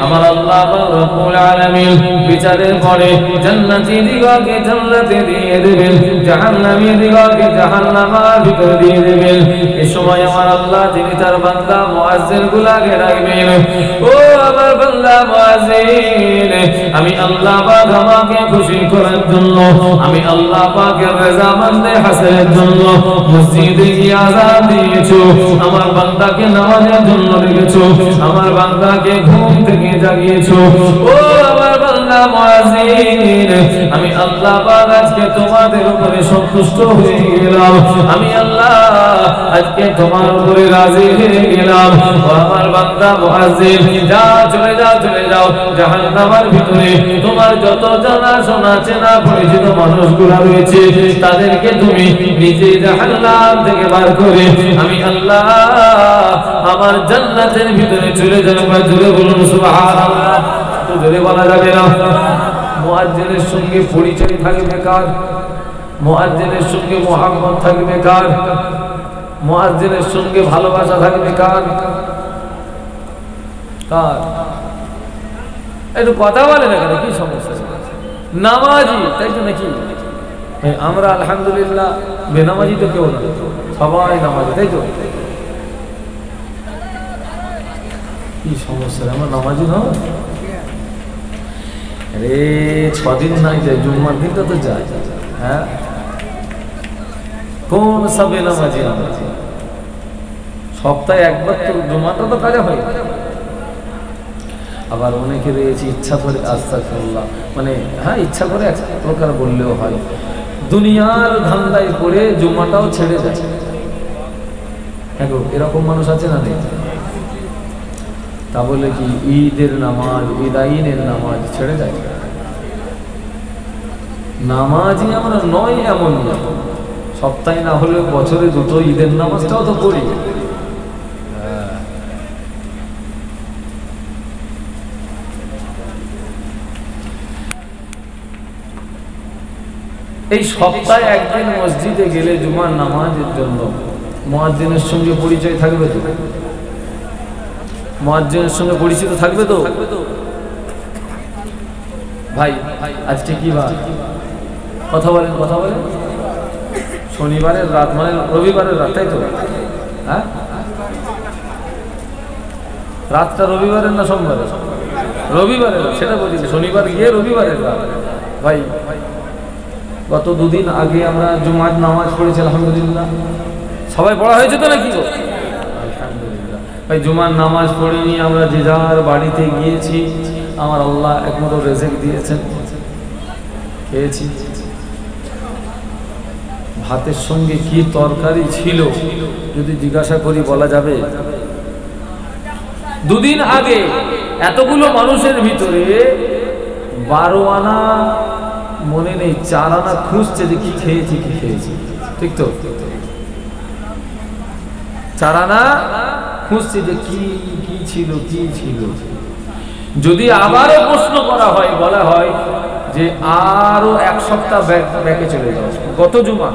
আমার আল্লাহ রব্বুল আলামিন বিচারের পরে জান্নাতি দিগকে জান্নাতে দিয়ে দেবেন, জাহান্নামী দিগকে জাহান্নামের ভিতর দিয়ে দেবেন। এই সময় আমার আল্লাহ যিনি তার বান্দা মুয়াজ্জিন গুলাকে ডাকবেন, ও আমার বান্দা মুয়াজ্জিন, আমি আল্লাহ পাক আমাকে খুশি করার জন্য, আমি আল্লাহ পাকের রেজামন্দে হাসিলের জন্য মসজিদে গিয়ে আযান দিয়েছো, আমার বান্দাকে নামাজের জন্য ডেকেছো, আমার বান্দাকে ঘুম থেকে জাগিয়েছো। ও আমার বান্দা মুয়াজ্জিন, আমি আল্লাহ পাক আজকে তোমাদের উপরে সন্তুষ্ট হয়ে গেলাম, আমি আল্লাহ আজকে তোমার উপরে রাজি হয়ে গেলাম। ও আমার বান্দা মুয়াজ্জিন, যাও চলে যাও, চলে যাও জাহান্নামের ভিতরে। তোমার যত জানা শোনা চেনা পরিচিত মানুষগুলো রয়েছে তাদেরকে তুমি নিজে জাহান্নাম থেকে বার করে আমি আল্লাহ আমার জান্নাতের ভিতরে চলে যাবে। জোরে বলুন সুবহানাল্লাহ। তো জোরে বলা যাবে না। মুয়াজ্জিনের সঙ্গে পরিচয় থাকবে কার? মুয়াজ্জিনের সঙ্গে মুহাব্বত থাকবে কার? মুয়াজ্জিনের সঙ্গে ভালোবাসা থাকবে কার? কার? একটু কথা বলে না কেন? কি সমস্যা? নামাজি, তাই তো নাকি? আমরা আলহামদুলিল্লাহ বেনামাজি তো কেউ না, সবাই নামাজি, তাই তো? কি সমস্যা? আমরা নামাজি না? আরে 6 দিন নাই যায়, জুম্মার দিনটা তো যায়। হ্যাঁ, কোন সব বেনামাজি? নামাজি সপ্তাহে একবার তো জুম্মাটা তো কাজা হয়। আবার অনেকে রয়েছে ইচ্ছা করে আস্তাগফিরুল্লাহ, মানে হ্যাঁ ইচ্ছা করে এক প্রকার বললেও হয়, দুনিয়ার ধান্দায় করে জুম্মাটাও ছেড়ে যায়। হ্যাঁ গো, এরকম মানুষ আছে না? নেই? তা বলে কি ঈদের নামাজ, ঈদাইনের নামাজ ছেড়ে যায়? নামাজি আমরা নয় এমন না, সপ্তাহে না হলে বছরে দুটো ঈদের নামাজটাও তো পড়ি। এই সপ্তাহে একদিন মসজিদে গেলে জুমার নামাজের জন্য মুয়াজ্জিনের সঙ্গে পরিচয় থাকবে তো? মুয়াজ্জিনের সঙ্গে পরিচিত থাকবে তো? ভাই আজকে কি বার? কথা বলেন, কথা বলেন। শনিবারের রাত মানে রবিবারের রাত, তাই তো? হ্যাঁ, রাতটা রবিবারের না সোমবারের? রবিবারের, সেটা বলছি। শনিবার গিয়ে রবিবারের রাত। ভাই গত 2 দিন আগে আমরা জুমার নামাজ পড়েছি আলহামদুলিল্লাহ। সবাই পড়া হয়েছে তো নাকি? আলহামদুলিল্লাহ। ভাই জুমার নামাজ পড়ে নিয়ে আমরা যে যার বাড়িতে গিয়েছি, আমার আল্লাহ একমাত্র রিজিক দিয়েছেন, খেয়েছি। ভাতের সঙ্গে কি তরকারি ছিল যদি জিজ্ঞাসা করি বলা যাবে? 2 দিন আগে এতগুলো মানুষের ভিতরে 12 আনা মনে নেই, 4 আনা খুঁজছে যে কি খেয়েছি, কি খেয়েছি, ঠিক তো? 4 আনা খুঁজছে যে কি কি ছিল, কি ছিল। যদি আবারও প্রশ্ন করা হয়, বলা হয় যে আরো 1 সপ্তাহ ব্যাকে চলে যাও। গত জুমা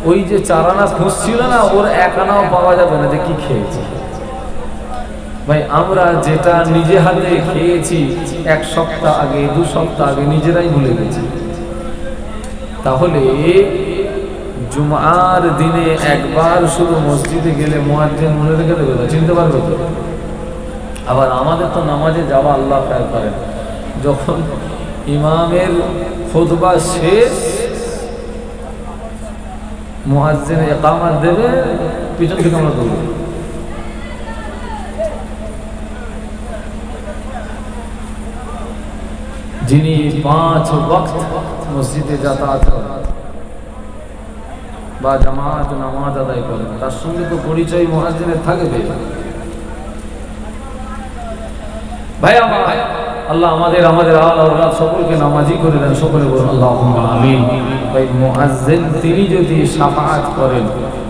ওই যে 4 আনা খুঁজছিল না, ওর 1 আনাও পাওয়া যাবে না যে কি খেয়েছে। ভাই আমরা যেটা নিজে হাতে খেয়েছি 1 সপ্তাহ আগে, 2 সপ্তাহ আগে নিজেরাই ভুলে গেছি। তাহলে জুমার দিনে একবার শুধু মসজিদে গেলে মুয়াজ্জিন মনে রেখে দেবে, চিনতে পারবে তো? আবার আমাদের তো নামাজে যাওয়া আল্লাহ খায়ের করেন, যখন ইমামের খুতবা শেষ, মুয়াজ্জিন ইকামত দেবে, পিছন থেকে আমরা দৌড়ব। যিনি 5 ওয়াক্ত মসজিদে যাতায়াত করেন বা জামাত নামাজ আদায় করেন, তার সঙ্গে তো পরিচয় মুয়াজ্জিনের থাকবে। ভাই আমার আল্লাহ আমাদের আওলাদ সকলকে নামাজি করে দেন, সকলে বলুন আল্লাহুম্মা আমিন। ভাই মুয়াজ্জিন তিনি যদি শাফাআত করেন,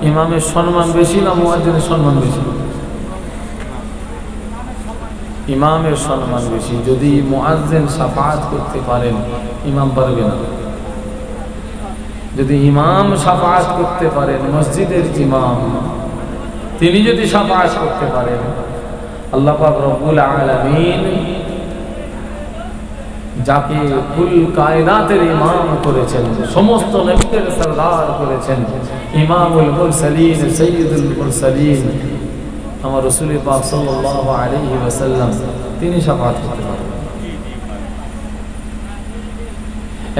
ইমামের সম্মান বেশি না মুয়াজ্জিনের সম্মান বেশি? ইমামের সম্মান বেশি। যদি মুয়াজ্জিন শাফাআত করতে পারেন, ইমাম পারবে না। যদি ইমাম শাফাআত করতে পারেন, মসজিদের ইমাম তিনি যদি শাফাআত করতে পারেন, আল্লাহ পাক রব্বুল আলামিন যাকে কুল কায়নাতের ইমাম করেছেন, সমস্ত নবীদের সরদার করেছেন, ইমামুল মুরসালিন সাইয়্যিদুল মুরসালিন আমার রাসূল পাক সাল্লাল্লাহু আলাইহি ওয়াসাল্লাম, তিনি শাফাআত করতে পারেন।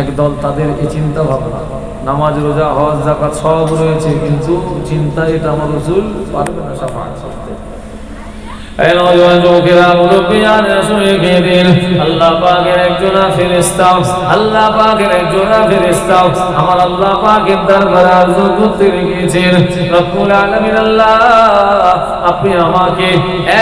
একদল তাদের এই চিন্তা ভাবনা, নামাজ রোজা হজ যাকাত সব রয়েছে, কিন্তু চিন্তা এটা আমার রাসূল পারবে না শাফাআত করতে। আল্লাহ পাকের একজনা ফেরেশতা, আল্লাহ পাকের একজনা ফেরেশতা আমার আল্লাহ পাকের দরবারে আরজ করতে গিয়েছেন, রব্বুল আলামিন আল্লাহ আপনি আমাকে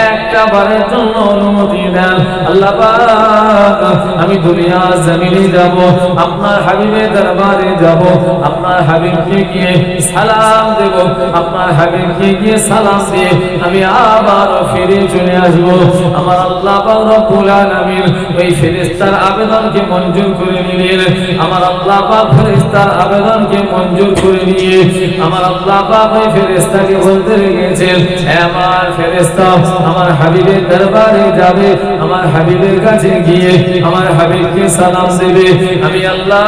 একটা বারের জন্য অনুমতি দেন। আল্লাহ পাক আমি দুনিয়া জমিনে যাব, আপনার হাবিবের দরবারে যাব, আপনার হাবিবকে গিয়ে সালাম দেব, আপনার হাবিবকে গিয়ে সালাম দিয়ে আমি আবার ফিরে চলে আসবো। আমার আল্লাহ পাক রব্বুল আলামিন ওই ফেরেশতার আবেদনকে মঞ্জুর করে নিলেন। আমার আল্লাহ পাক ফেরেশতার আবেদনকে মঞ্জুর করে নিয়ে আমার আল্লাহ পাক ওই ফেরেশতাকে বলতে লেগেছেন, হে আমার ফেরেশতা আমার হাবিবের দরবারে যাবে, আমার হাবিবের কাছে গিয়ে আমার হাবিবকে সালাম দেবে। আমি আল্লাহ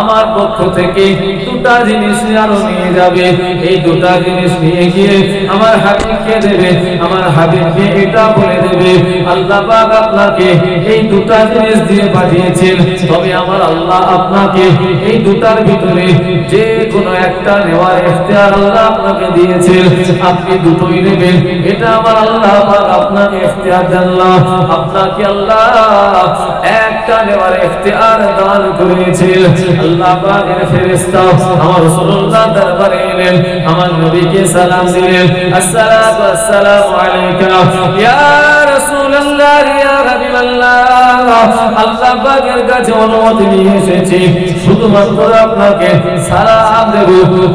আমার পক্ষ থেকে দুটা জিনিস আরো নিয়ে যাবে, এই দুটা জিনিস নিয়ে গিয়ে আমার হাবিবকে দেবে, আমার হাবিবকে এটা বলে দেবে আল্লাহ পাক আপনাকে এই দুটা জিনিস দিয়ে পাঠিয়েছেন, তবে আমার আল্লাহ আপনাকে এই দুটার ভিতরে যে কোনো একটা নেওয়ার ইখতিয়ার আল্লাহ আপনাকে দিয়েছেন, আপনি দুটোই নেবেন, এটা আমার আল্লাহ পাক আপনাকে ইখতিয়ার দেন না, আপনাকে আল্লাহ একটা নেওয়ার ইখতিয়ার দান করেছেন। আল্লাহ পাকের ফেরেশতা আমার রাসূলুল্লাহ দরবারে এলেন, আমার নবীকে সালাম দিলেন, আসসালাতু আসসালামু আলাইকা ইয়া রাসূলুল্লাহ ইয়া হাবিবাল্লাহ, আল্লাহ পাকের কাছে অনুমতি নিয়ে এসেছি শুধুমাত্র আপনাকে সালাম দেব।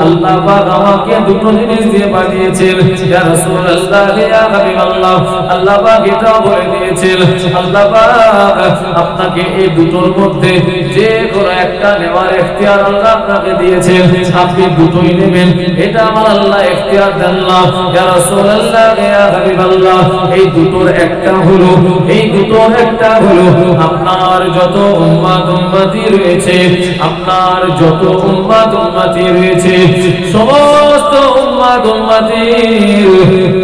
আল্লাহ পাক আমাকে দুটো জিনিস দিয়ে পাঠিয়েছেন, ইয়া রাসূলুল্লাহ ইয়া হাবিবাল্লাহ, আল্লাহ পাক এটা বলে দিয়েছেন আল্লাহ পাক আপনাকে এই দুটোর মধ্যে যে কোনো একটা নেওয়ার ইখতিয়ার আল্লাহ আপনাকে দিয়েছেন, আপনি দুটোই নেবেন, এটা আমার আল্লাহ ইখতিয়ার দেন না। ইয়া রাসূলুল্লাহ ইয়া হাবিবাল্লাহ, এই দুটোর একটা হলো, এই দুটোর একটা হলো আপনার যত উম্মত উম্মতি রয়েছে, আপনার যত উম্মত উম্মতি রয়েছে, সমস্ত উম্মত উম্মতির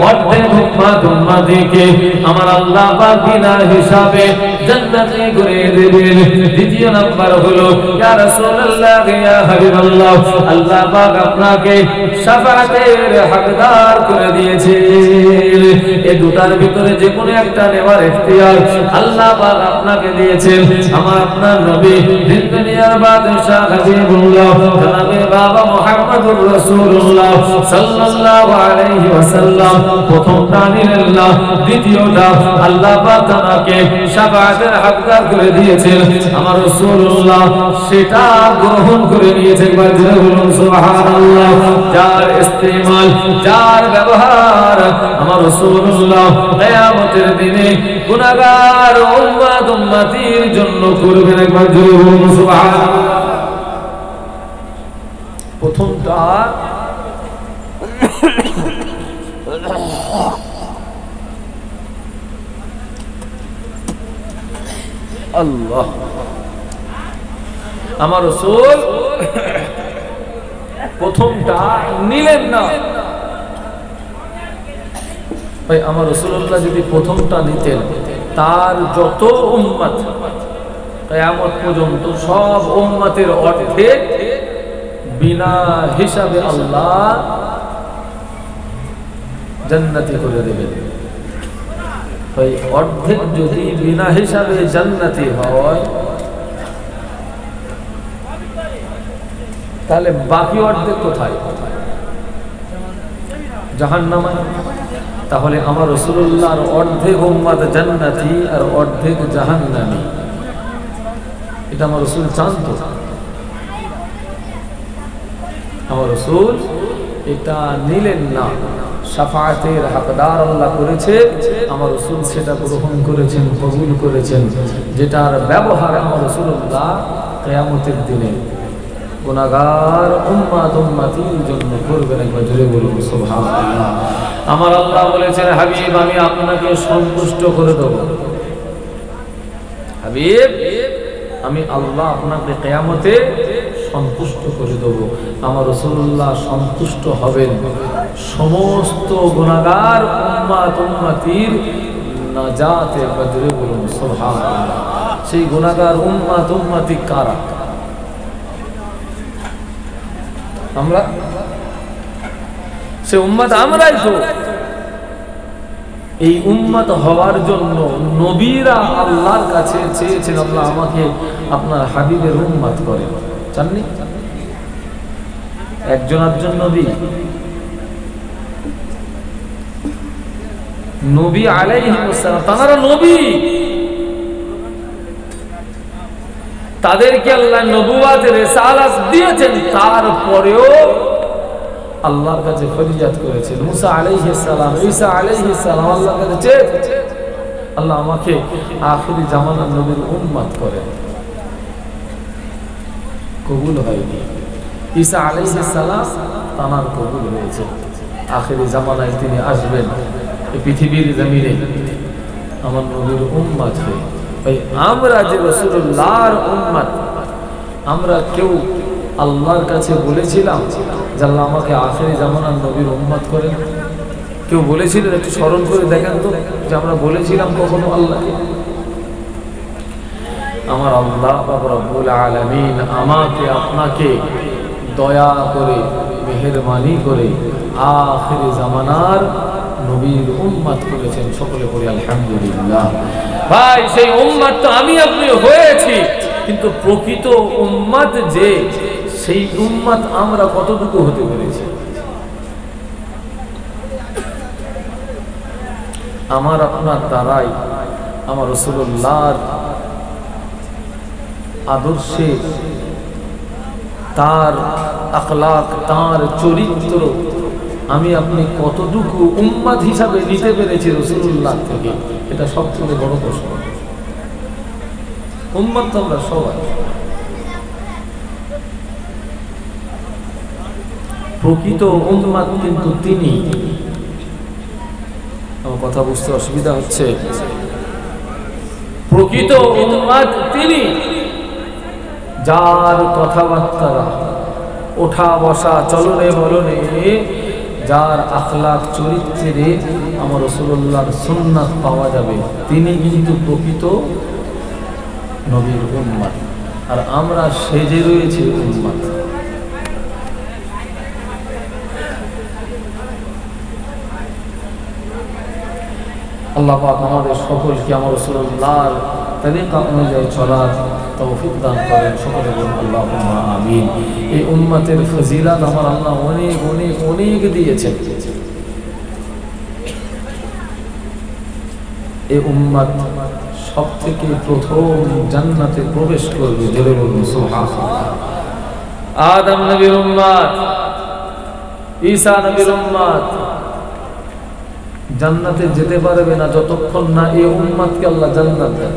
অর্ধেক উম্মত উম্মতিকে আমার আল্লাহ পাক বিনা হিসাবে জান্নাতে করে দেবেন। দ্বিতীয় নাম্বার হলো ইয়া রাসূলুল্লাহ ইয়া হাবিবাল্লাহ, আল্লাহ পাক আপনাকে শাফাআতের হকদার করে দিয়েছে, এই দুটার ভিতরে যে কোনো একটা নেওয়ার ইখতিয়ার আল্লাহ পাক আপনাকে দিয়েছেন। আমার আপনার নবী দিন দুনিয়ার বাদশা হাবিবুল্লাহ জনাবে বাবা মুহাম্মদুর রাসূলুল্লাহ সাল্লাল্লাহু আলাইহি ওয়াসাল্লাম প্রথমটা নিলেন না, দ্বিতীয়টা আল্লাহ পাক তাকে শাফাআতের হকদার করে দিয়েছেন, আমার রাসূলুল্লাহ সেটা গ্রহণ করে নিয়েছেন। একবার বলুন সুবহানাল্লাহ। যার ইস্তেমাল, যার ব্যবহার আমার রাসূলুল্লাহ কিয়ামতের দিনে গুনাহগার উম্মত উম্মতির জন্য করবেন। একবার বলুন সুবহানাল্লাহ। প্রথমটা আল্লাহ, আমার রাসূল প্রথমটা নিলেন না। ভাই আমার রাসূলুল্লাহ যদি প্রথমটা নিতেন, তার যত উম্মত কিয়ামত পর্যন্ত সব উম্মতের অর্ধেক বিনা হিসাবে আল্লাহ জান্নাতি করে দেবেন। ভাই অর্ধেক যদি বিনা হিসাবে জান্নাতি হয়, তাহলে বাকি অর্ধেক কোথায়? জাহান্নামে। তাহলে আমার রাসূলুল্লাহর অর্ধেক উম্মত জান্নাতি আর অর্ধেক জাহান্নামী, এটা আমার রাসূল জানতো। আমার রাসূল এটা নিলেন না, শাফাআতের হকদার আল্লাহ করেছে, আমার রাসূল সেটা গ্রহণ করেছেন, কবুল করেছেন, যেটার ব্যবহার আমার রাসূলুল্লাহ কিয়ামতের দিনে গুনাহগার উম্মতির জন্য করবেন, একবার জোরে বলুন সুবহানাল্লাহ। আমার আল্লাহ বলেছেন, হাবিব আমি আপনাকে সন্তুষ্ট করে দেব। হাবিব আমি আল্লাহ আপনাকে কিয়ামতে সন্তুষ্ট করে দেব। আমার রাসূলুল্লাহ সন্তুষ্ট হবেন সমস্ত গুনাহগার উম্মতির নাজাতে, একবার জোরে বলুন সুবহানাল্লাহ। সেই গুনাহগার উম্মতি কারা? আমরা, সে উম্মত আমরাই তো। এই উম্মত হওয়ার জন্য নবীরা আল্লাহর কাছে চেয়েছেন, আল্লাহ আমাকে আপনার হাবিবের উম্মত করেন। জাননি একজন নবী, নবী আলাইহিস সালাম, তারা নবী, তাদেরকে আল্লাহ নবুয়াত রিসালাত দিয়েছেন, তারপরেও আল্লাহর কাছে ফরিয়াদ করেছেন। মুসা আলাইহিস সালাম, ঈসা আলাইহিস সালাম আল্লাহর কাছে চেয়েছেন, আল্লাহ আমাকে আখিরি জামানার নবীর উম্মত করেন। কবুল হয়নি। ঈসা আলাইহিস সালাম তার কবুল হয়েছে। আখিরি জামানায় তিনি আসবেন এই পৃথিবীর জমিনে আমার নবীর উম্মত হয়ে। ভাই আমরা যে রাসূলুল্লাহর উম্মত, আমরা কেউ আল্লাহর কাছে বলেছিলাম যে আল্লাহ আমাকে আখিরি জামানার নবীর উম্মত করেন? কেউ বলেছিলেন? একটু স্মরণ করে দেখেন তো যে আমরা বলেছিলাম কখনো আল্লাহকে? আমার আল্লাহ রাব্বুল আলামিন আমাকে আপনাকে দয়া করে মেহেরবানি করে আখিরি জামানার নবীর উম্মত করেছেন। সকলে পড়ি আলহামদুলিল্লাহ। ভাই সেই উম্মত তো আমি আপনি হয়েছি, কিন্তু প্রকৃত উম্মত যে, সেই উম্মত আমরা কতটুকু হতে পেরেছি? আমার আপনার দ্বারাই আমার রাসূলুল্লাহর আদর্শে, তার আখলাক, তার চরিত্র আমি আপনি কতটুকু উম্মত হিসাবে নিতে পেরেছি রাসূলুল্লাহ থেকে, এটা সবচেয়ে বড় প্রশ্ন। উম্মত তো আমরা সবাই, প্রকৃত উম্মত কিন্তু তিনি। আমার কথা বুঝতে অসুবিধা হচ্ছে? প্রকৃত উম্মত তিনি, যার কথাবার্তা, ওঠা বসা, চলনে বলনে, যার আখলাক চরিত্রে আমার রাসূলুল্লাহর সুন্নাত পাওয়া যাবে, তিনি কিন্তু প্রকৃত নবীর উম্মত। আর আমরা সেজে রয়েছি উম্মত। আল্লাহ পাক আমাদের সকলকে আমার রাসূলুল্লাহর তরিকা অনুযায়ী চলার তৌফিক দান করেন। সকলে বলুন আল্লাহুম্মা আমিন। এই উম্মতের ফজিলত আমার আল্লাহ অনেক অনেক অনেক দিয়েছেন। এই উম্মত সবথেকে প্রথম জান্নাতে প্রবেশ করবে, জোরে বলুন সুবহানাল্লাহ। আদম নবীর উম্মত, ঈসা নবীর উম্মত জান্নাতে যেতে পারবে না যতক্ষণ না এই উম্মতকে আল্লাহ জান্নাত দেন।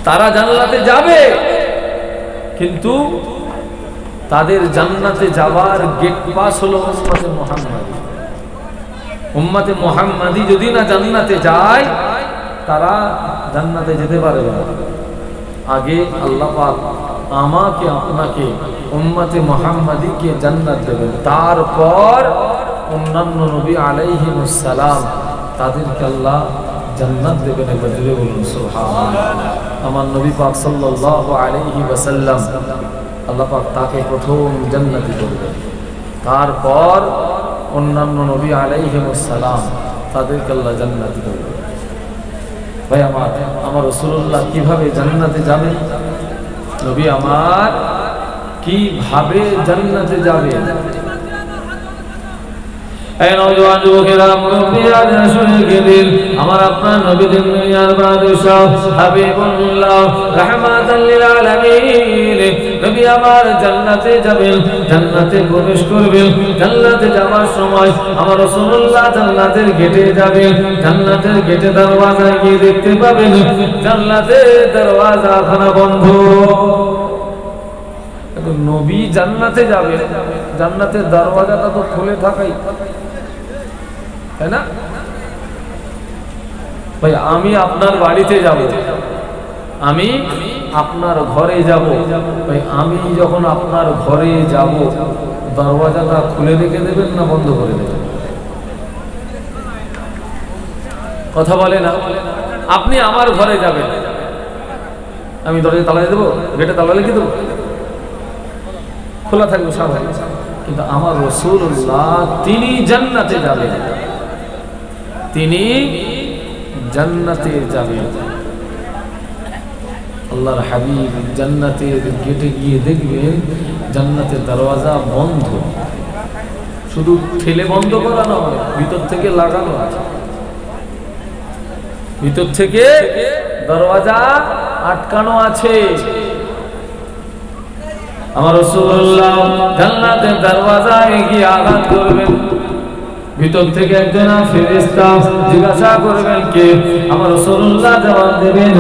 তারা জান্নাতে যাবে, কিন্তু তাদের জান্নাতে যাওয়ার গেট পাস হলো উম্মতে মুহাম্মাদি। উম্মতে মুহাম্মাদি যদি না জান্নাতে যায়, তারা জান্নাতে যেতে পারবে না। আগে আল্লাহ পাক আমাকে আপনাকে উম্মতে মুহাম্মাদিকে জান্নাত দেবেন, তারপর অন্যান্য নবী আলাইহিমুস সালাম তাদেরকে আল্লাহ জান্নাত দেবেন। একবার জোরে বলুন সুবহানাল্লাহ। আমার নবী পাক সাল্লাল্লাহু আলাইহি ওয়াসাল্লাম, আল্লাহ পাক তাকে প্রথম জান্নাতি করবেন, তারপর অন্যান্য নবী আলাইহিমুস সালাম তাদেরকে আল্লাহ জান্নাতি করবেন। ভাই আমার রাসূলুল্লাহ কিভাবে জান্নাতে যাবেন? নবী আমার কিভাবে জান্নাতে যাবেন? আমার আপনার নবী দুনিয়ার বাদশাহ হাবিবুল্লাহ রাহমাতাল লিল আলামিন, নবী আমার জান্নাতে যাবেন, জান্নাতে প্রবেশ করবেন। জান্নাতে যাওয়ার সময় আমার রাসূলুল্লাহ জান্নাতের গেটে যাবেন। জান্নাতের গেটে দরওয়াজায় গিয়ে দেখতে পাবেন জান্নাতের দরওয়াজা খানা বন্ধ। নবী জান্নাতে যাবে, জান্নাতের দরওয়াজাটা তো খুলে থাকাই, তাই না ভাই? আমি আপনার বাড়িতে যাব, আমি আপনার ঘরে যাব ভাই। আমি যখন আপনার ঘরে যাব, দরওয়াজাটা খুলে রেখে দেবেন না বন্ধ করে দেবেন? কথা বলে না? আপনি আমার ঘরে যাবেন, আমি দরজা তালা দিয়ে দেবো, গেটে তালা লিখে দেবো, খোলা থাকবে স্বাভাবিক। কিন্তু আমার রাসূলুল্লাহ তিনি জান্নাতে যাবেন, তিনি জান্নাতে যাবেন। আল্লাহর হাবিব জান্নাতের গেটে গিয়ে দেখবেন জান্নাতের দরওয়াজা বন্ধ, শুধু ঠেলে বন্ধ করা নয়, ভিতর থেকে লাগানো আছে, ভিতর থেকে দরওয়াজা আটকানো আছে। আমার রাসূলুল্লাহ জান্নাতের দরওয়াজায় গিয়ে আঘাত করবেন, ভিতর থেকে একজন ফেরেশতা জিজ্ঞাসা করবেন কে? আমার রাসূলুল্লাহ জবাব দেবেন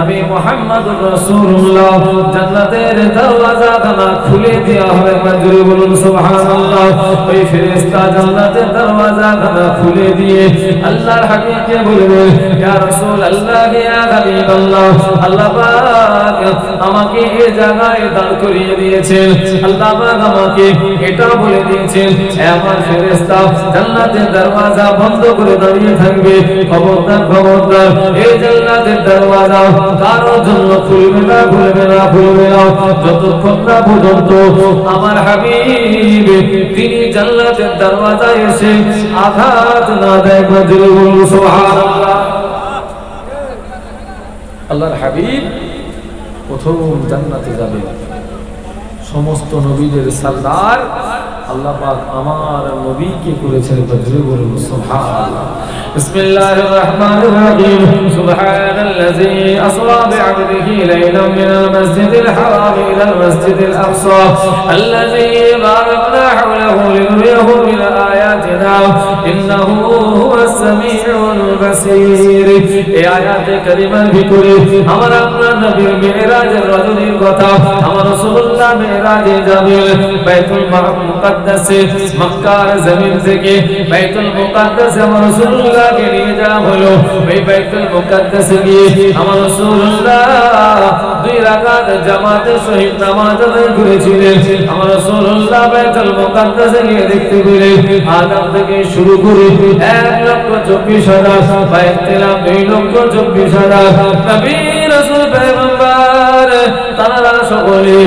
আমি মুহাম্মদুর রাসূলুল্লাহ। জান্নাতের দরওয়াজাটা খুলে দেওয়া হবে, জোরে বলুন সুবহানাল্লাহ। ওই ফেরেশতা জান্নাতের দরওয়াজাটা খুলে দিয়ে আল্লাহর হাবিবকে বলবেন ইয়া রাসূলুল্লাহ, ইয়া হাবিবাল্লাহ, আল্লাহ পাক আমাকে এই জায়গায় দাঁড় করিয়ে দিয়েছেন, আল্লাহ পাক আমাকে এটা বলে দিয়েছেন আমার ফেরেশতা জান্নাতের দরওয়াজা বন্ধ করে দাঁড়িয়ে থাকবে। খবরদার খবরদার, এই জান্নাতের দরওয়াজা কারোর জন্য খুলবে না, খুলবে না, খুলবে না, যতক্ষণ না পর্যন্ত আমার হাবিব তিনি জান্নাতের দরওয়াজায় এসে আঘাত না দেয়। সুবহানাল্লাহ। আল্লাহর হাবিব প্রথম জান্নাতে যাবে, সমস্ত নবীদের সরদার আল্লাহ পাক আমার নবীকে করেছেন, জোরে বলুন সুবহানাল্লাহ। বিসমিল্লাহির রাহমানির রাহিম। সুবহানাল্লাযী আসরা বি'আবদিহি লাইলাম মিনাল মাসজিদিল হারাম ইলাল মাসজিদিল আকসা আল্লাযী বারাকনা হাওলাহু লিনুরিয়াহু মিন আয়াতিনা ইন্নাহু হুয়াস সামিউল বাসীর। এই আয়াতে কারিমার ভিতরে আমার আপনার নবীর মিরাজের রজনীর কথা, আমার রাসূলুল্লাহ মিরাজে যাবেন বাইতুল মুকাদ্দাসে, মক্কার জমিন থেকে বাইতুল মুকাদ্দাসে আমার রাসূলুল্লাহকে নিয়ে যাওয়া হলো। এই বাইতুল মুকাদ্দাসে গিয়ে আমার রাসূলুল্লাহ 2 রাকাত জামাতে সহিত নামাজ আদায় করেছিলেন। আমার রাসূলুল্লাহ বাইতুল মুকাদ্দাসে গিয়ে দেখতে পেলেন আদম থেকে শুরু করে 1,24,000 বাইতুল্লাহ 2,24,000 নবী রাসূল পয়গম্বর তারা সকলে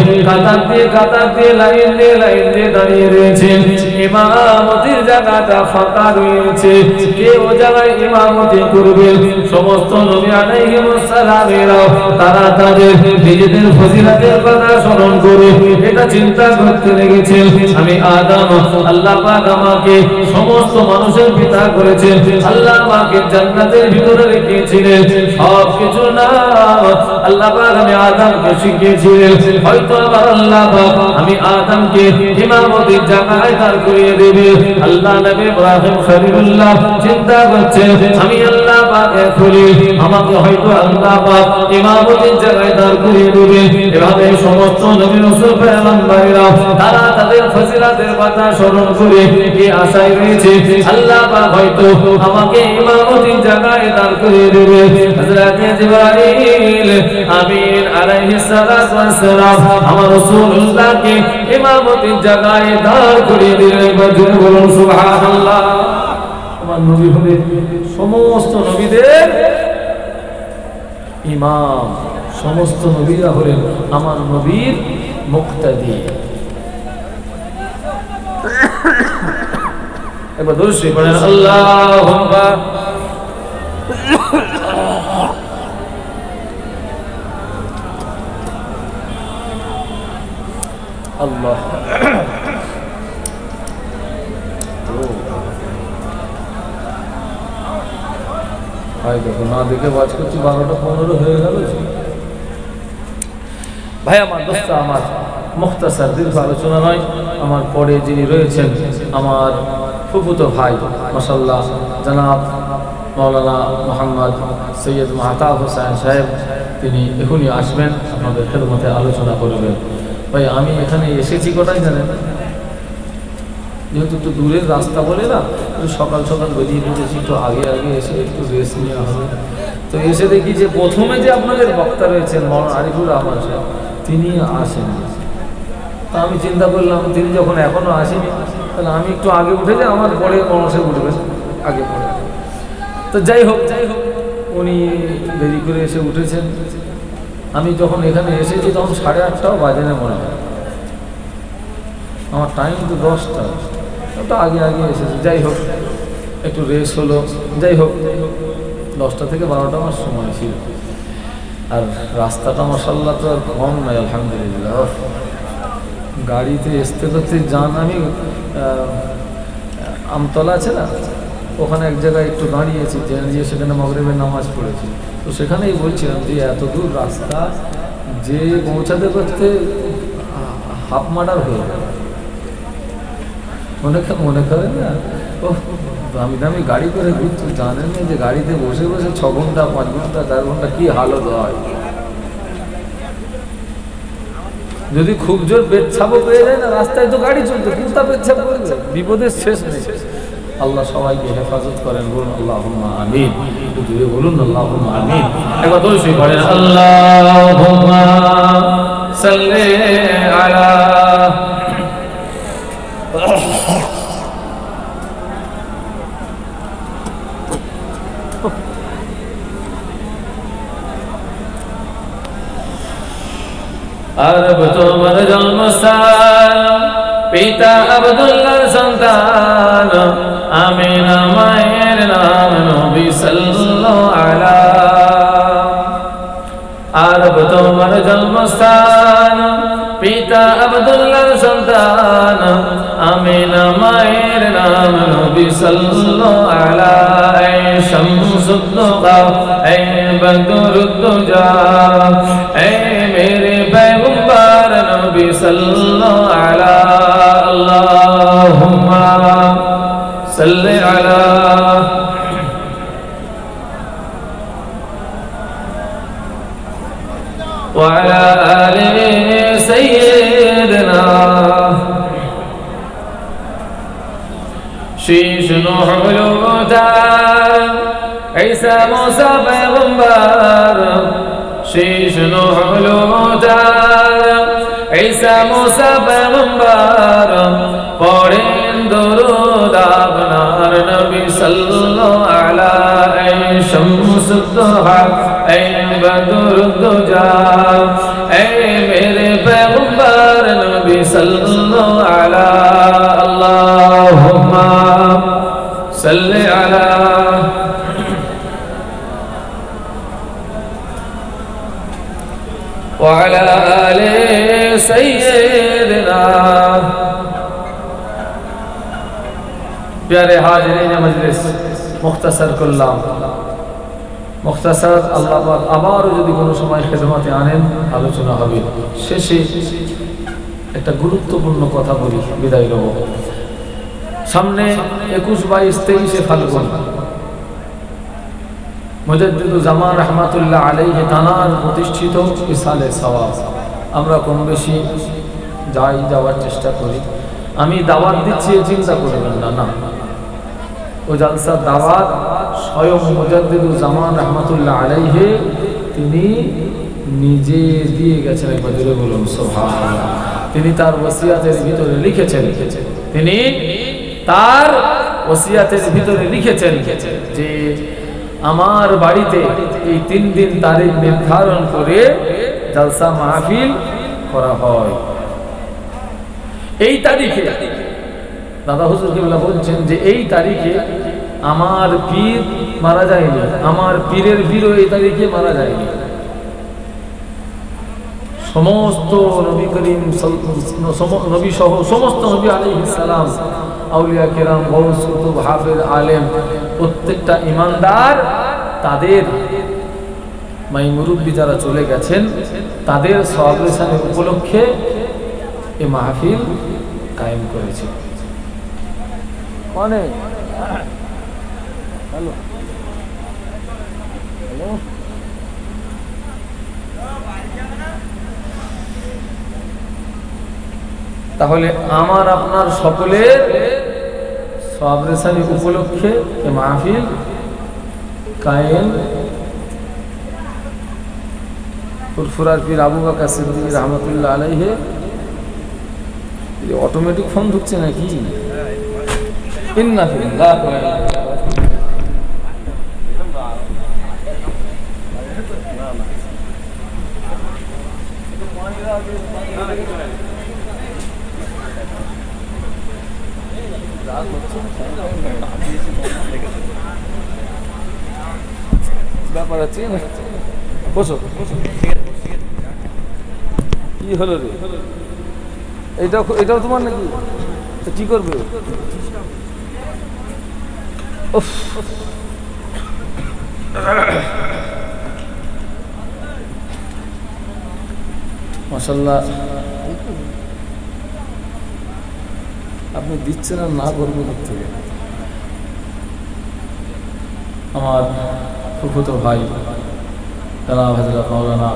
কাতার দিয়ে লাইন দিয়ে দাঁড়িয়ে রয়েছেন। ইমামতির জায়গাটা ফাঁকা রয়েছে, কে ও জায়গায় ইমামতি করবেন? সমস্ত নবী আলাইহিস সালামেরা তারা তাদের নিজেদের ফজিলতের কথা স্মরণ করে এটা চিন্তা করতে লেগেছেন, আমি আদম, আল্লাহ পাক আমাকে সমস্ত মানুষের পিতা করেছেন, আল্লাহ আমাকে জান্নাতের ভিতরে রেখেছিলেন, সব কিছু না আল্লাহ পাক আমি আদমকে শিখিয়েছিলেন, হয়তো আবার আল্লাহ পাক আমি আদমকে ইমামতির জায়গায় দাঁড় করিয়ে দেবে। আল্লাহ নবী ইব্রাহিম খলিলুল্লাহ চিন্তা করছেন আমি আল্লাহ পাকের খলিল, আমাকে হয়তো আল্লাহ পাক ইমামতির জায়গায় দাঁড় করিয়ে দেবে। এভাবে সমস্ত নবী রাসূল পয়গম্বরেরা তারা তাদের ফজিলতের কথা স্মরণ করে কি আশায় রয়েছে আল্লাহ পাক হয়তো আমাকে ইমামতির জায়গায় দাঁড় করিয়ে দেবে। হযরত জিবরাইল আমিন আলাইহিস সালাতু ওয়াস সালাম আমার রাসূলুল্লাহকে ইমামতির জায়গায় দাঁড় করিয়ে দিলেন, বলুন সুবহানাল্লাহ। আমার নবী হলেন সমস্ত নবীদের ইমাম, সমস্ত নবীরা হলেন আমার নবীর মুক্তাদি। এবার দরুদ পড়েন আল্লাহুম্মা আল্লাহ। দেখো না দেখে ওয়াজ করছি 12টা 15 হয়ে গেল। ভাই আমার দোস্ত, আমার মুখতাসার দীর্ঘ আলোচনা নয়, আমার পরে যিনি রয়েছেন আমার ফুফুতো ভাই মাশাআল্লাহ জনাব মাওলানা মোহাম্মদ সৈয়দ মাহতাব হোসেন সাহেব, তিনি এখনই আসবেন, আপনাদের খেদমতে আলোচনা করবেন। ভাই আমি এখানে এসেছি কোথায় জানেন, যেহেতু একটু দূরের রাস্তা বলে না, একটু সকাল সকাল বেরিয়ে পড়েছি, একটু আগে আগে এসে একটু রেস্ট নেওয়া হবে। তো এসে দেখি যে প্রথমে যে আপনাদের বক্তা রয়েছেন মৌলানা আরিফুর রহমান সাহেব, তিনি আসেন। তা আমি চিন্তা করলাম তিনি যখন এখনও আসেনি, তাহলে আমি একটু আগে উঠে যাই, আমার পরে মৌলানা সাহেব উঠবেন আগে পরে। তো যাই হোক উনি দেরি করে এসে উঠেছেন। আমি যখন এখানে এসেছি তখন 8:30টাও বাজে না মনে হয়, আমার টাইম তো 10টা, ওটা আগে আগে এসেছি। যাই হোক একটু রেস্ট হলো। যাই হোক 10টা থেকে 12টা আমার সময় ছিল। আর রাস্তাটা মাশাআল্লাহ তো আর কম নয়, আলহামদুলিল্লাহ। গাড়িতে আসতে করতে যান, আমি আমতলা আছে না, ওখানে এক জায়গায় একটু দাঁড়িয়েছি, দাঁড়িয়ে সেখানে মাগরিবের নামাজ পড়েছি। তো সেখানেই বলছিলাম যে এত দূর রাস্তা যে পৌঁছাতে করতে হাফ মার্ডার হয়ে যায়। মনে করেন না ও দামি দামি গাড়ি করে ঘুরতে, জানেন না যে গাড়িতে বসে বসে 6 ঘন্টা 5 ঘন্টা 4 ঘন্টা কি হালত হয়। যদি খুব জোর পেচ্ছাপও পেয়ে যায় না রাস্তায়, তো গাড়ি চলতে কোনটা পেচ্ছাপ করবে, বিপদের শেষ নেই। আল্লাহ সবাইকে হেফাজত করেন, বলুন আল্লাহুম্মা আমিন। জুড়ে বলুন আল্লাহুম্মা আমিন। একবার তো সেই পড়েন আল্লাহুম্মা সাল্লি আলা আরব তোমার জন্মস্থান, পিতা আব্দুল্লাহর সন্তান, আমিনা মায়ের নাম, নবী সাল্লাল্লাহু আলা। আরব তোমার জন্মস্থান, পিতা আব্দুল্লাহর সন্তান, আমিনা মায়ের নাম, নবী সাল্লাল্লাহু আলা। এই শামসুদ্দোহা, এই বদরুদ্দোজা, এই মেরে पैगंबर नबी सल्लल्लाहु अला अल्लाहुम्मा सल्ली अला व अला आलि सय्यिदना। शीश नूह लूता ईसा मूसा पैगंबर, शीश नूह लूता ईसा मूसा पैगंबर, पढ़ें दुरूद आपनार नबी सल्लल्लाहु अला। ऐ शम्सुद्दोहा, ऐ बदरुद्दोजा, ऐ मेरे पैगंबर नबी सल्लल्लाहु अला अल्लाहुम्मा सल्ली अला وعلى آل سيدنا। प्यारे हाजिरीन मजलिस, मुख्तसर করলাম, মুখতাসার আল্লাহ পাক আবারও যদি কোনো সময় খেদমতে আনেন আলোচনা হবে। শেষে একটা গুরুত্বপূর্ণ কথা বলি, বিদায় নেব। সামনে 21, 22, 23 ফাল্গুন মুজাদ্দিদুজ্জামান রাহমাতুল্লাহ আলাইহি তানার প্রতিষ্ঠিত ইসালে সওয়াব। আমরা কম বেশি যাওয়ার চেষ্টা করি। আমি দাওয়াত দিচ্ছি চিন্তা করবেন না, না, ও জালসা দাওয়াত স্বয়ং মুজাদ্দিদুজ্জামান রাহমাতুল্লাহ আলাইহি তিনি নিজে দিয়ে গেছেন। একবার জোরে বলুন সুবহানাল্লাহ। তিনি তার ওসিয়াতের ভিতরে লিখেছেন, তিনি তার ওসিয়াতের ভিতরে লিখেছেন যে আমার বাড়িতে এই 3 দিন তারিখ নির্ধারণ করে জলসা মাহফিল করা হয়। এই তারিখে দাদা হুজুর কিবলা বলছেন যে এই তারিখে আমার পীর মারা যায়নি, আমার পীরের পীরও এই তারিখে মারা যায়নি। সমস্ত নবী করিম নবী সহ সমস্ত নবী আলাইহিস সালাম, আউলিয়া কেরাম, গৌস, কুতুব, হাফেজ, আলেম, প্রত্যেকটা ইমানদার তাদের মুরব্বী যারা চলে গেছেন তাদের সওয়াব-ই-সানের উপলক্ষে এই মাহফিল কায়েম করেছে। মানে হ্যালো হ্যালো তাহলে আমার আপনার সকলের সওয়াব রেসানি উপলক্ষে এই মাহফিল কায়েম ফুরফুরার পীর আবু বকর সিদ্দিক রহমতুল্লাহ আলাইহি। অটোমেটিক ফোন ঢুকছে নাকি? ইন্না ফিল্লাহি ওয়া ইন্না ব্যাপার আছে না। বসো, কি হলো রে? এটাও তোমার নাকি? কি করবে? মাশাআল্লাহ, আপনি দিচ্ছেন আর না করবো থেকে। আমার ফুফুতো ভাই জনাব হযরত মাওলানা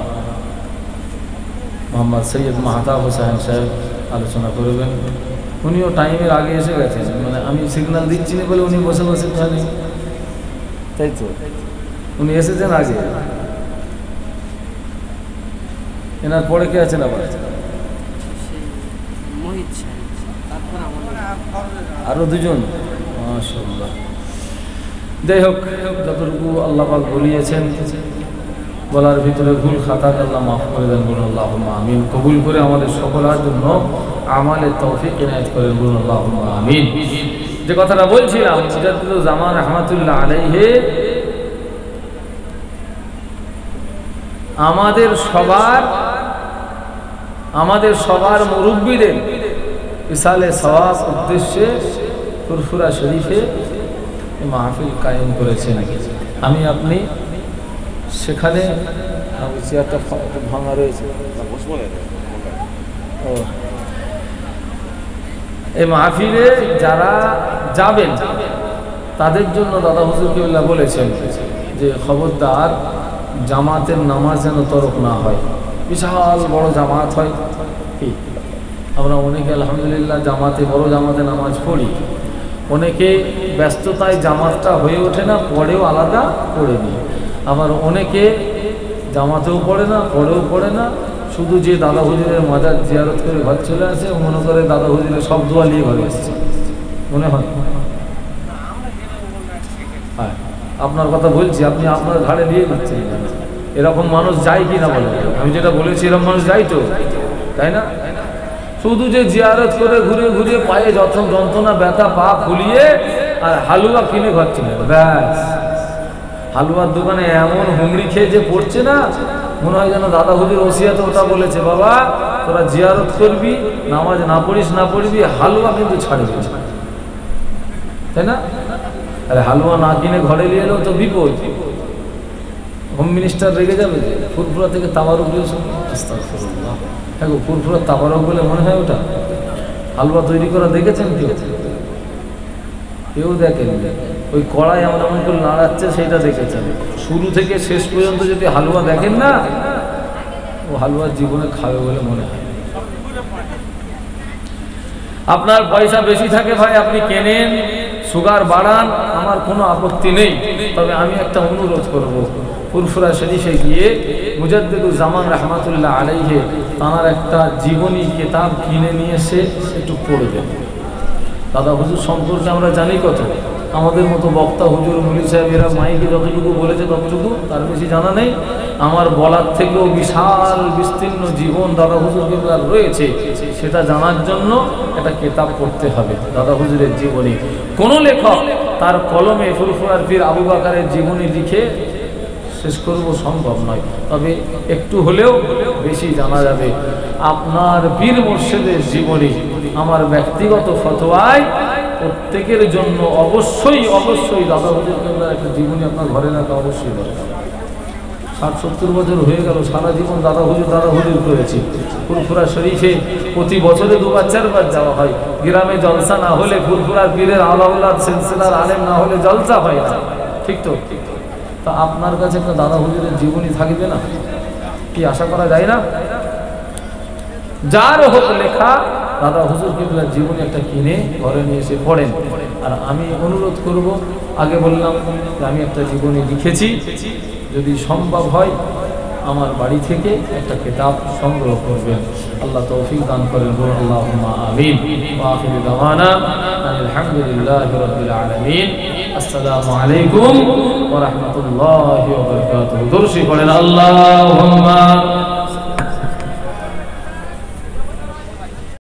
মোহাম্মদ সৈয়দ মাহতাব হোসেন সাহেব আলোচনা করবেন। উনিও টাইমের আগে এসে গেছেন, মানে আমি সিগন্যাল দিচ্ছি না বলে উনি বসে বসে জানি, তাই তো উনি এসেছেন আগে। এনার পরে কে আছেন আবার? আরো দুজন, মাশাআল্লাহ। যাই হোক, যতটুকু আল্লাহ পাক বলিয়েছেন বলার ভিতরে ভুল খাতাকে আল্লাহ মাফ করে দেন, বলুন আল্লাহুম্মা আমিন। কবুল করে আমাদের সকলের জন্য আমালের তৌফিক ইনায়াত করেন, বলুন আল্লাহুম্মা আমিন। যে কথাটা বলছিলাম, মুজাদ্দিদুজ্জামান রাহমাতুল্লাহ আলাইহি আমাদের সবার মুরব্বীদের ইসালে সওয়াব উদ্দেশ্যে ফুরফুরা শরীফে মাহফিল কায়েম করেছেন। আমি আপনি সেখানে চেয়ারটা ভাঙা রয়েছে, এই মাহফিলে যারা যাবেন তাদের জন্য দাদা হুজুর কেবলা বলেছেন যে খবরদার জামাতের নামাজ যেন তরক না হয়। বিশাল বড় জামাত হয়, কি আমরা অনেকে আলহামদুলিল্লাহ জামাতে বড় জামাতে নামাজ পড়ি, অনেকে ব্যস্ততায় জামাতটা হয়ে ওঠে না, পরেও আলাদা পড়ে নিই। আবার অনেকে জামাতেও পড়ে না, পরেও পড়ে না, শুধু যে দাদা হুজুরের মাজার জিয়ারত করে ঘর চলে আসে, মনে করে দাদা হুজুরের সব দোয়া নিয়ে ঘরে এসেছে, মনে হয়। হ্যাঁ, আপনার কথা বলছি, আপনি আপনার ঘাড়ে নিয়ে নিচ্ছেন। এরকম মানুষ যায় কি না বলে? আমি যেটা বলেছি এরকম মানুষ যাই তো, তাই না? শুধু যে জিয়ারত করে ঘুরে ঘুরে পায়ে যত যন্ত্রণা ব্যথা পা ফুলিয়ে আর হালুয়া কিনে ঘর চলে, ব্যাস। হালুয়ার দোকানে এমন হুমড়ি খেয়ে যে পড়ছে না, মনে হয় যেন দাদা হুজুর ওসিয়াতে ওটা বলেছে, বাবা তোরা জিয়ারত করবি, নামাজ না পড়িস না পড়বি, হালুয়া কিন্তু ছাড়বি, তাই না? আরে হালুয়া না কিনে ঘরে নিয়ে এলেও তো বিপদ। হোম মিনিস্টার রেগে যাবে যে ফুরফুরা থেকে তাবারক দিয়েছে, হ্যাঁ গো, ফুরফুরা তাবারক বলে মনে হয় ওটা। হালুয়া তৈরি করা দেখেছেন কেউ? কেউ দেখেন? ওই কড়াই এমন এমন করে নাড়াচ্ছে সেইটা দেখেছেন। শুরু থেকে শেষ পর্যন্ত যদি হালুয়া দেখেন না, ও হালুয়ার জীবনে খাবে বলে মনে হয়। আপনার পয়সা বেশি থাকে ভাই, আপনি কেনেন, সুগার বাড়ান, আমার কোনো আপত্তি নেই। তবে আমি একটা অনুরোধ করব, ফুরফুরা শরীফে গিয়ে মুজাদ্দিদুজ্জামান রাহমাতুল্লাহ আলাইহি তাঁর একটা জীবনী কিতাব কিনে নিয়ে এসে একটু পড়বেন। দাদা হুজুর সম্পর্কে আমরা জানি কত, আমাদের মতো বক্তা হুজুর মুলি সাহেব এরা মাইকে যতটুকু বলেছে ততটুকু, তার বেশি জানা নেই। আমার বলার থেকেও বিশাল বিস্তীর্ণ জীবন দাদা হুজুর কেবলার রয়েছে, সেটা জানার জন্য একটা কিতাব পড়তে হবে দাদা হুজুরের জীবনী। কোনো লেখক তার কলমে ফুরফুরার পীর আবু বকরের জীবনী লিখে শেষ করব সম্ভব নয়, তবে একটু হলেও বেশি জানা যাবে। আপনার পীর মুর্শিদের জীবনী আমার ব্যক্তিগত ফতোয়ায় প্রত্যেকের জন্য অবশ্যই অবশ্যই দাদা হুজুর কেবলার একটা জীবনী আপনার ঘরে রাখা অবশ্যই দরকার। 60-70 বছর হয়ে গেল, সারা জীবন দাদা হুজুর করেছি। ফুরফুরা শরীফে প্রতি বছরে 2-4 বার যাওয়া হয়। গ্রামে জলসা না হলে, ফুরফুরার পীরের আলাউলাদ সিলসিলার আলেম না হলে জলসা হয় না, ঠিক তো? তা আপনার কাছে একটা দাদা হুজুরের জীবনী থাকবে না, কি আশা করা যায় না? যার হোক লেখা দাদা হুজুর কিবলার জীবনী একটা কিনে ঘরে নিয়ে এসে পড়েন। আর আমি অনুরোধ করব, আগে বললাম যে আমি একটা জীবনী লিখেছি, যদি সম্ভব হয় আমার বাড়ি থেকে একটা কিতাব সংগ্রহ করবেন। আল্লাহ তৌফিক দান করেন, বলুন আল্লাহুম্মা আমিন। ওয়া আখিরু দাওয়ানা আলহামদুলিল্লাহি রাব্বিল আলামিন। আসসালামু আলাইকুম ওয়া রাহমাতুল্লাহি ওয়া বারাকাতুহু। দরুদ পড়েন আল্লাহুম্মা